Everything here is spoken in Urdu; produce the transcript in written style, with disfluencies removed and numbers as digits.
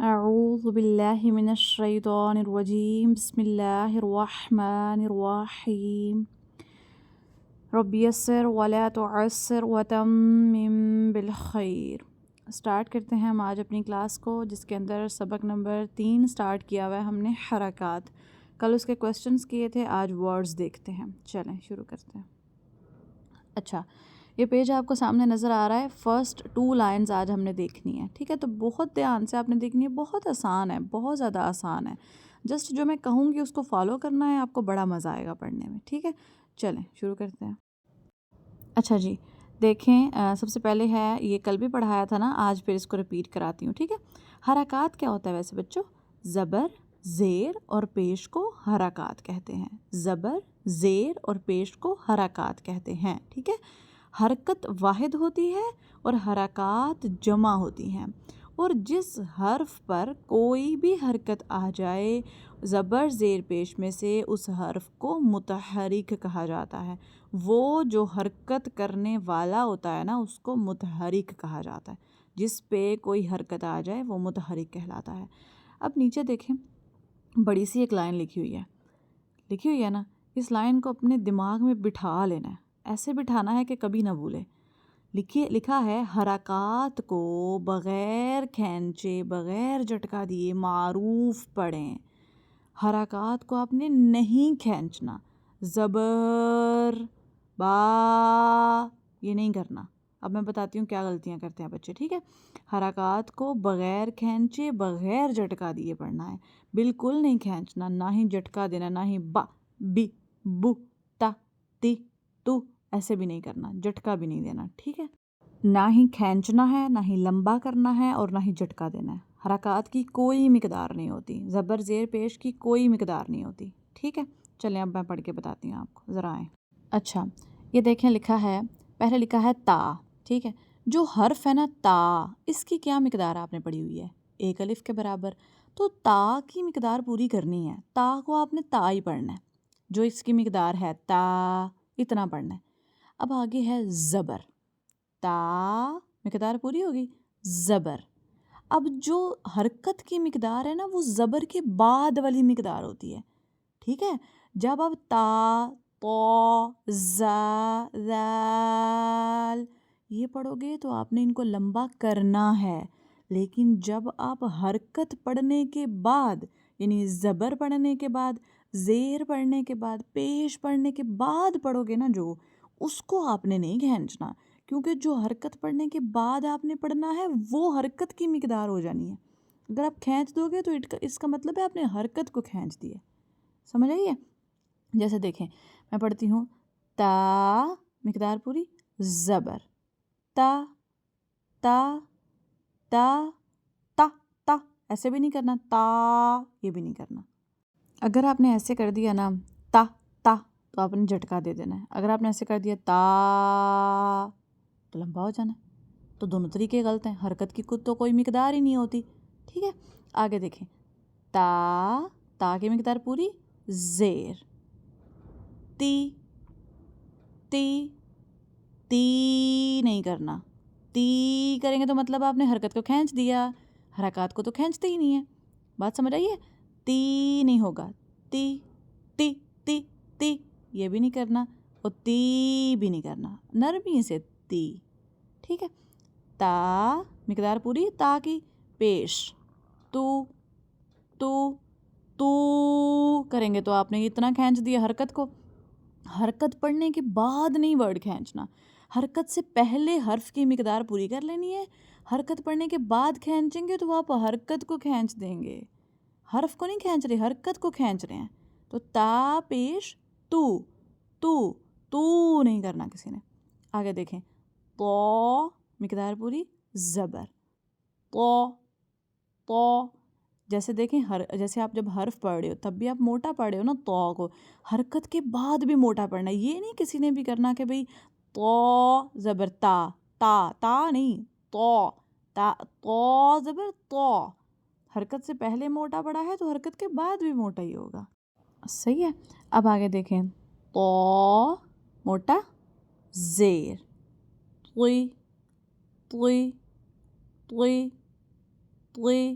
اعوذ باللہ من الشیطان الرجیم بسم اللہ الرحمن الرحیم رب یسر ولا تعسر وتمم بالخیر۔ اسٹارٹ کرتے ہیں ہم آج اپنی کلاس کو، جس کے اندر سبق نمبر 3 اسٹارٹ کیا ہوا ہے ہم نے حرکات۔ کل اس کے کویسچنز کیے تھے، آج ورڈز دیکھتے ہیں۔ چلیں شروع کرتے ہیں۔ اچھا، یہ پیج آپ کو سامنے نظر آ رہا ہے۔ فرسٹ 2 لائنز آج ہم نے دیکھنی ہے، ٹھیک ہے؟ تو بہت دھیان سے آپ نے دیکھنی ہے، بہت آسان ہے، بہت زیادہ آسان ہے۔ جسٹ جو میں کہوں گی اس کو فالو کرنا ہے، آپ کو بڑا مزہ آئے گا پڑھنے میں، ٹھیک ہے؟ چلیں شروع کرتے ہیں۔ اچھا جی، دیکھیں سب سے پہلے ہے، یہ کل بھی پڑھایا تھا نا، آج پھر اس کو ریپیٹ کراتی ہوں، ٹھیک ہے؟ حرکات کیا ہوتا ہے ویسے بچوں؟ زبر، زیر اور پیش کو حرکات کہتے ہیں۔ زبر، زیر اور پیش کو حرکات کہتے ہیں، ٹھیک ہے؟ حرکت واحد ہوتی ہے اور حرکات جمع ہوتی ہیں، اور جس حرف پر کوئی بھی حرکت آ جائے زبر زیر پیش میں سے، اس حرف کو متحرک کہا جاتا ہے۔ وہ جو حرکت کرنے والا ہوتا ہے نا، اس کو متحرک کہا جاتا ہے۔ جس پہ کوئی حرکت آ جائے وہ متحرک کہلاتا ہے۔ اب نیچے دیکھیں، بڑی سی ایک لائن لکھی ہوئی ہے نا، اس لائن کو اپنے دماغ میں بٹھا لینا ہے، ایسے بٹھانا ہے کہ کبھی نہ بھولے۔ لکھا ہے، حرکات کو بغیر کھینچے، بغیر جھٹکا دیے معروف پڑھیں۔ حرکات کو آپ نے نہیں کھینچنا، زبر، با، یہ نہیں کرنا۔ اب میں بتاتی ہوں کیا غلطیاں کرتے ہیں بچے، ٹھیک ہے؟ حرکات کو بغیر کھینچے، بغیر جھٹکا دیے پڑھنا ہے۔ بالکل نہیں کھینچنا، نہ ہی جھٹکا دینا، نہ ہی با، بی، بو، تا، تی، تو، ایسے بھی نہیں کرنا، جھٹکا بھی نہیں دینا، ٹھیک ہے؟ نہ ہی کھینچنا ہے، نہ ہی لمبا کرنا ہے، اور نہ ہی جھٹکا دینا ہے۔ حرکات کی کوئی مقدار نہیں ہوتی، زبر زیر پیش کی کوئی مقدار نہیں ہوتی، ٹھیک ہے؟ چلیں اب میں پڑھ کے بتاتی ہوں آپ کو، ذرا آئیں۔ اچھا، یہ دیکھیں لکھا ہے، پہلے لکھا ہے تا، ٹھیک ہے؟ جو حرف ہے نا تا، اس کی کیا مقدار آپ نے پڑھی ہوئی ہے؟ 1 الف کے برابر۔ تو تا کی مقدار پوری کرنی ہے، تا کو آپ نے تا ہی پڑھنا ہے، جو اس کی مقدار ہے تا، اتنا پڑھنا ہے۔ اب آگے ہے زبر، تا مقدار پوری ہوگی، زبر۔ اب جو حرکت کی مقدار ہے نا، وہ زبر کے بعد والی مقدار ہوتی ہے، ٹھیک ہے؟ جب اب تا، تو، زا، ذال یہ پڑھو گے تو آپ نے ان کو لمبا کرنا ہے، لیکن جب آپ حرکت پڑھنے کے بعد، یعنی زبر پڑھنے کے بعد، زیر پڑھنے کے بعد، پیش پڑھنے کے بعد پڑھو گے نا، جو اس کو آپ نے نہیں کھینچنا، کیونکہ جو حرکت پڑھنے کے بعد آپ نے پڑھنا ہے وہ حرکت کی مقدار ہو جانی ہے۔ اگر آپ کھینچ دو گے تو اس کا مطلب ہے آپ نے حرکت کو کھینچ دیا، سمجھ آئیے؟ جیسے دیکھیں، میں پڑھتی ہوں، تا مقدار پوری، زبر، تا، تا، تا، تا، تا، ایسے بھی نہیں کرنا، تا، یہ بھی نہیں کرنا۔ اگر آپ نے ایسے کر دیا نا، تا، تا، تو آپ نے جھٹکا دے دینا ہے۔ اگر آپ نے ایسے کر دیا تا، تو لمبا ہو جانا ہے۔ تو دونوں طریقے غلط ہیں، حرکت کی تو کوئی مقدار ہی نہیں ہوتی، ٹھیک ہے؟ آگے دیکھیں، تا، تا کی مقدار پوری، زیر، تی، تی، تی نہیں کرنا۔ تی کریں گے تو مطلب آپ نے حرکت کو کھینچ دیا، حرکات کو تو کھینچتے ہی نہیں ہے، بات سمجھ آئیے؟ تی نہیں ہوگا، تی، تی، تی، تی، یہ بھی نہیں کرنا، اور تی بھی نہیں کرنا، نرمی سے تی، ٹھیک ہے؟ تا مقدار پوری، تا کی پیش، تو، تو، تو کریں گے تو آپ نے اتنا کھینچ دیا حرکت کو۔ حرکت پڑھنے کے بعد نہیں ورڈ کھینچنا، حرکت سے پہلے حرف کی مقدار پوری کر لینی ہے۔ حرکت پڑھنے کے بعد کھینچیں گے تو آپ حرکت کو کھینچ دیں گے، حرف کو نہیں کھینچ رہے، حرکت کو کھینچ رہے ہیں۔ تو تا پیش تو، تو، تو نہیں کرنا کسی نے۔ آگے دیکھیں، تو مقدار پوری، زبر، تو، تو، جیسے دیکھیں جیسے آپ جب حرف پڑھ رہے ہو تب بھی آپ موٹا پڑھ رہے ہو نا، تو کو حرکت کے بعد بھی موٹا پڑھنا ہے۔ یہ نہیں کسی نے بھی کرنا کہ بھئی تو زبر تا، تا، تا نہیں، تو، تا، تو زبر تو، حرکت سے پہلے موٹا پڑا ہے تو حرکت کے بعد بھی موٹا ہی ہوگا، صحیح ہے؟ اب آگے دیکھیں، تو موٹا، زیر، توئی، توئی، توئی، توئی،